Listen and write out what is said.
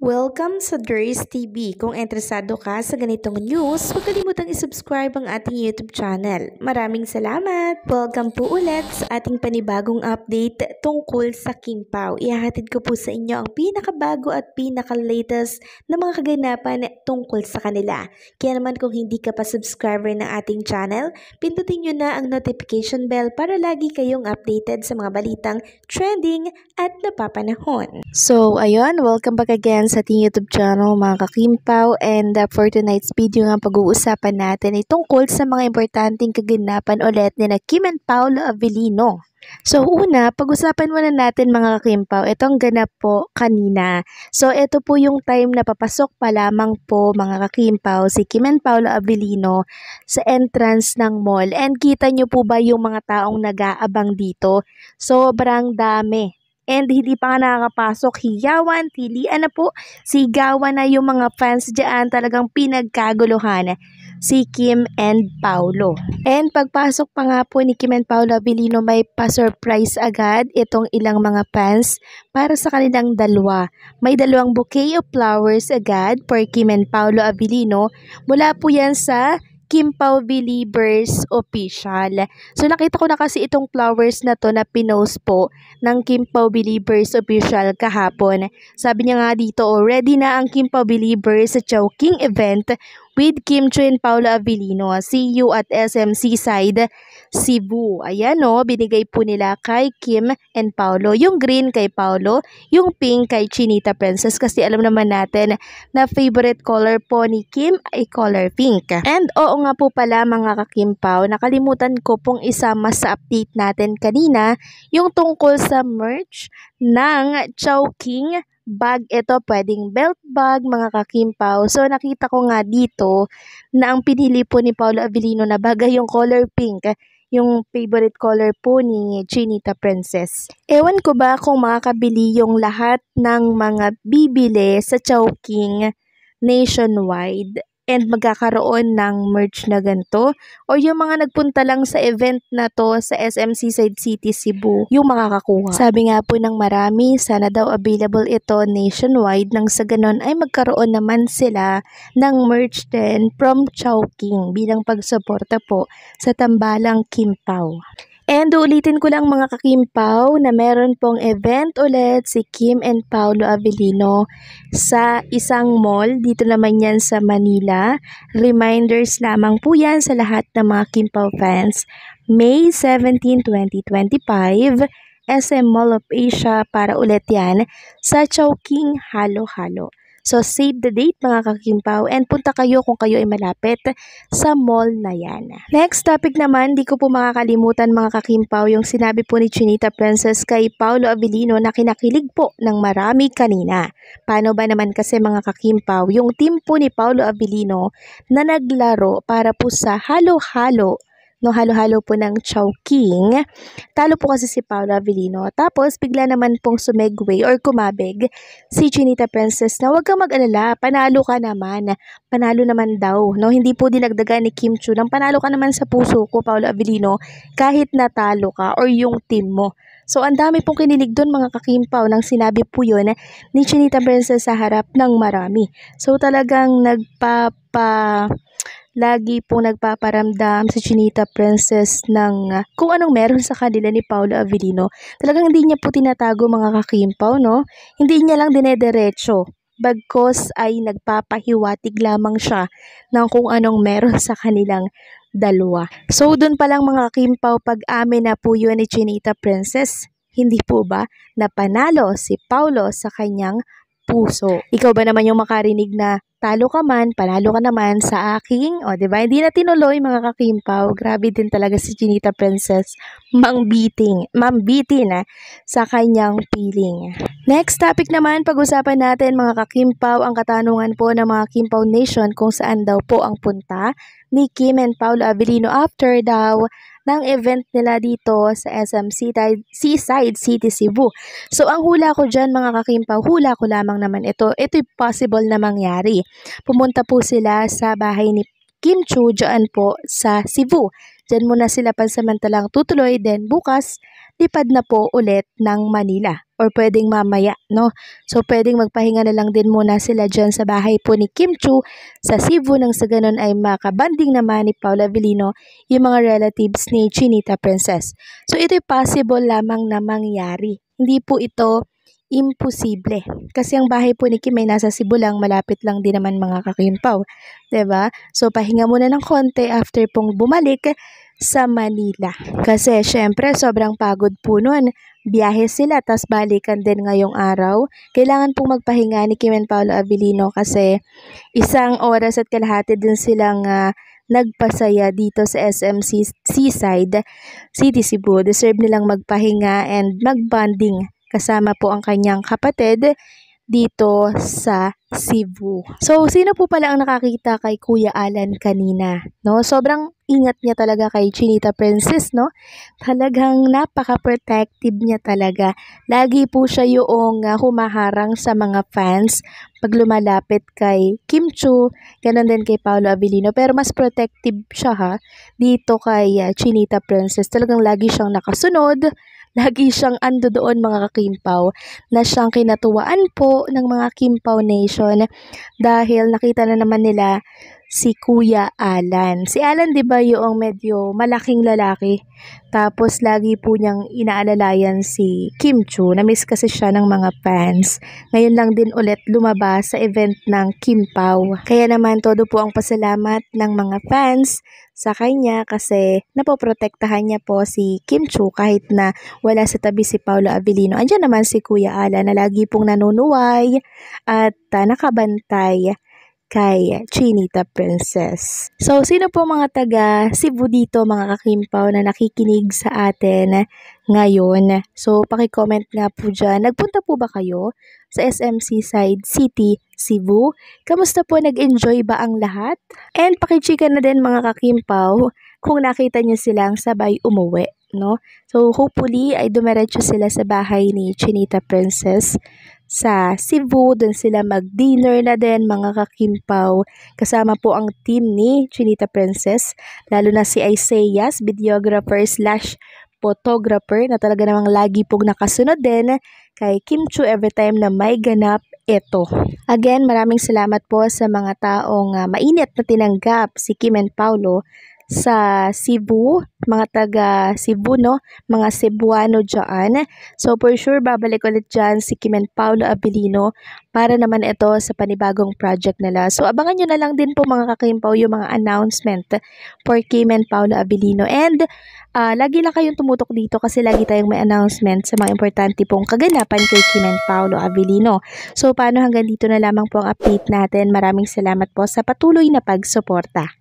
Welcome sa Durs TV. Kung interesado ka sa ganitong news, huwag kalimutang isubscribe ang ating YouTube channel. Maraming salamat! Welcome po ulit sa ating panibagong update tungkol sa Kim Pao. Ihahatid ko po sa inyo ang pinakabago at pinaka-latest na mga kaganapan tungkol sa kanila. Kaya naman kung hindi ka pa subscriber ng ating channel, pindutin nyo na ang notification bell para lagi kayong updated sa mga balitang trending at napapanahon. So, ayun, welcome back again sa ating YouTube channel mga kakimpaw, and for tonight's video nga pag-uusapan natin ay tungkol sa mga importanteng kaganapan ulit ni Kim and Paolo Avellino. So una, pag-usapan muna natin mga kakimpaw, itong ganap po kanina. So ito po yung time na papasok pa lamang po mga kakimpaw si Kim and Paolo Avellino sa entrance ng mall, and kita nyo po ba yung mga taong nag-aabang dito? Sobrang dami. And hindi pa nga nakakapasok, hiyawan, tilian na po, sigawan na yung mga fans dyan, talagang pinagkaguluhan si Kim and Paolo. And pagpasok pa nga po ni Kim and Paolo Avellino, may pa-surprise agad itong ilang mga fans para sa kanilang dalawa. May dalawang bouquet of flowers agad for Kim and Paolo Avellino, mula po yan sa Kim Pao Believers Official. So nakita ko na kasi itong flowers na to na pinost po ng Kim Pao Believers Official kahapon. Sabi niya nga dito, ready na ang Kim Pao Believers sa Chowking event with Kim Chu and Paolo Avellino. See you at SM Seaside, Cebu. Ayan o, binigay po nila kay Kim and Paolo. Yung green kay Paolo, yung pink kay Chinita Princess, kasi alam naman natin na favorite color po ni Kim ay color pink. And oo nga po pala mga kakimpaw, nakalimutan ko pong isama sa update natin kanina yung tungkol sa merch ng Chowking bag. Ito pwedeng belt bag mga kakimpaw. So nakita ko nga dito na ang pinili po ni Paolo Avellino na bagay yung color pink, yung favorite color po ni Chinita Princess. Ewan ko ba kung makakabili yung lahat ng mga bibili sa Chowking nationwide and magkakaroon ng merch na ganito, o yung mga nagpunta lang sa event na to sa SM Seaside City, Cebu, yung makakakuha. Sabi nga po ng marami, sana daw available ito nationwide, nang sa ganon ay magkaroon naman sila ng merch din from Chowking bilang pagsuporta po sa tambalang Kim Pao. And ulitin ko lang mga kakimpaw na meron pong event ulit si Kim and Paolo Avellino sa isang mall. Dito naman yan sa Manila. Reminders lamang po yan sa lahat ng mga Kimpaw fans. May 17, 2025, SM Mall of Asia para ulit yan sa Chowking Halo-Halo. So save the date mga kakimpaw, and punta kayo kung kayo ay malapit sa mall na yan. Next topic naman, di ko po makakalimutan mga kakimpaw yung sinabi po ni Chinita Princess kay Paolo Avellino na kinakilig po ng marami kanina. Paano ba naman kasi mga kakimpaw, yung team po ni Paolo Avellino na naglaro para po sa halo-halo, no, halo-halo po ng Chowking. Talo po kasi si Paolo Avellino. Tapos bigla naman pong sumegway or kumabig si Chinita Princess na huwag kang mag-alala, panalo ka naman. Panalo naman daw, no? Hindi po dinagdagan ni Kim Chu ng panalo ka naman sa puso ko, Paolo Avellino, kahit natalo ka or yung team mo. So ang dami pong kinilig doon mga kakimpaw nang sinabi po yun ni Chinita Princess sa harap ng marami. So talagang lagi pong nagpaparamdam si Chinita Princess ng kung anong meron sa kanila ni Paolo Avellino. Talagang hindi niya po tinatago mga kakimpaw, no? Hindi niya lang dinederecho. Bagkos ay nagpapahiwatig lamang siya ng kung anong meron sa kanilang dalawa. So doon pa lang mga kakimpaw, pag-amin na po yun ni Chinita Princess, hindi po ba napanalo si Paolo sa kanyang puso? Ikaw ba naman yung makarinig na talo ka man, panalo ka naman sa aking, o diba? Hindi na tinuloy mga kakimpaw. Grabe din talaga si Chinita Princess, mambitin sa kanyang feeling. Next topic naman, pag-usapan natin mga kakimpaw, ang katanungan po ng mga Kimpaw Nation kung saan daw po ang punta ni Kim and Paolo Avellino after daw ng event nila dito sa SM Seaside City, Cebu. So ang hula ko dyan mga kakimpaw, hula ko lamang naman ito. Ito'y possible na mangyari. Pumunta po sila sa bahay ni Kim Chu dyan po sa Cebu, Diyan muna sila pansamantalang tutuloy, then bukas lipad na po ulit ng Manila or pwedeng mamaya, no? So pwedeng magpahinga na lang din muna sila dyan sa bahay po ni Kim Chiu sa Cebu nang sa ganun ay makabanding naman ni Paolo Avellino yung mga relatives ni Chinita Princess. So ito'y possible lamang na mangyari. Hindi po ito imposible. Kasi ang bahay po ni Kim ay nasa Cebu lang, malapit lang din naman mga kakimpaw. 'Di ba? So pahinga muna ng konti after pong bumalik sa Manila. Kasi syempre sobrang pagod po nun. Biyahe sila tas balikan din ngayong araw. Kailangan pong magpahinga ni Kim and Paolo Avellino kasi 1.5 oras din silang nagpasaya dito sa SMC Seaside City Cebu. Deserve nilang magpahinga and magbanding kasama po ang kanyang kapatid dito sa Cebu. So, sino po pala ang nakakita kay Kuya Alan kanina? No? Sobrang ingat niya talaga kay Chinita Princess, no? Talagang napaka-protective niya talaga. Lagi po siya yung humaharang sa mga fans pag lumalapit kay Kim Chiu, ganun din kay Paolo Avellino. Pero mas protective siya dito kay Chinita Princess. Talagang lagi siyang nakasunod. Lagi siyang ando doon mga kakimpaw na siyang kinatuwaan po ng mga Kimpaw Nation dahil nakita na naman nila si Kuya Alan. Si Alan 'di ba yung medyo malaking lalaki tapos lagi po niyang inaalalayan si Kim Chiu. Na-miss kasi siya ng mga fans. Ngayon lang din ulit lumabas sa event ng Kimpaw. Kaya naman todo po ang pasalamat ng mga fans sa kanya kasi napoprotektahan niya po si Kim Chiu kahit na wala sa tabi si Paolo Avellino. Andiyan naman si Kuya Alan na lagi pong nanunuway at nakabantay kay Chinita Princess. So, sino po mga taga Cebu dito mga kakimpaw na nakikinig sa atin ngayon? So, paki-comment nga po dyan. Nagpunta po ba kayo sa SMC Side City, Cebu? Kamusta po? Nag-enjoy ba ang lahat? And pakichika na din mga kakimpaw kung nakita niyo silang sabay umuwi, no? So, hopefully ay dumiretso sila sa bahay ni Chinita Princess sa Cebu. Doon sila mag-dinner na din mga kakimpaw. Kasama po ang team ni Chinita Princess, lalo na si Isaias, videographer / photographer na talaga namang lagi pong nakasunod din kay Kim Chiu every time na may ganap ito. Again, maraming salamat po sa mga taong mainit na tinanggap si Kim and Paolo sa Cebu, mga taga Cebu, no? Mga Cebuano dyan. So, for sure, babalik ulit dyan si Kim and Paolo Avellino para naman ito sa panibagong project nila. So, abangan nyo na lang din po mga kakimpaw yung mga announcement for Kim and Paolo Avellino. And, lagi lang kayong tumutok dito kasi lagi tayong may announcement sa mga importante pong kaganapan kay Kim and Paolo Avellino. So, paano hanggang dito na lamang po ang update natin. Maraming salamat po sa patuloy na pagsuporta.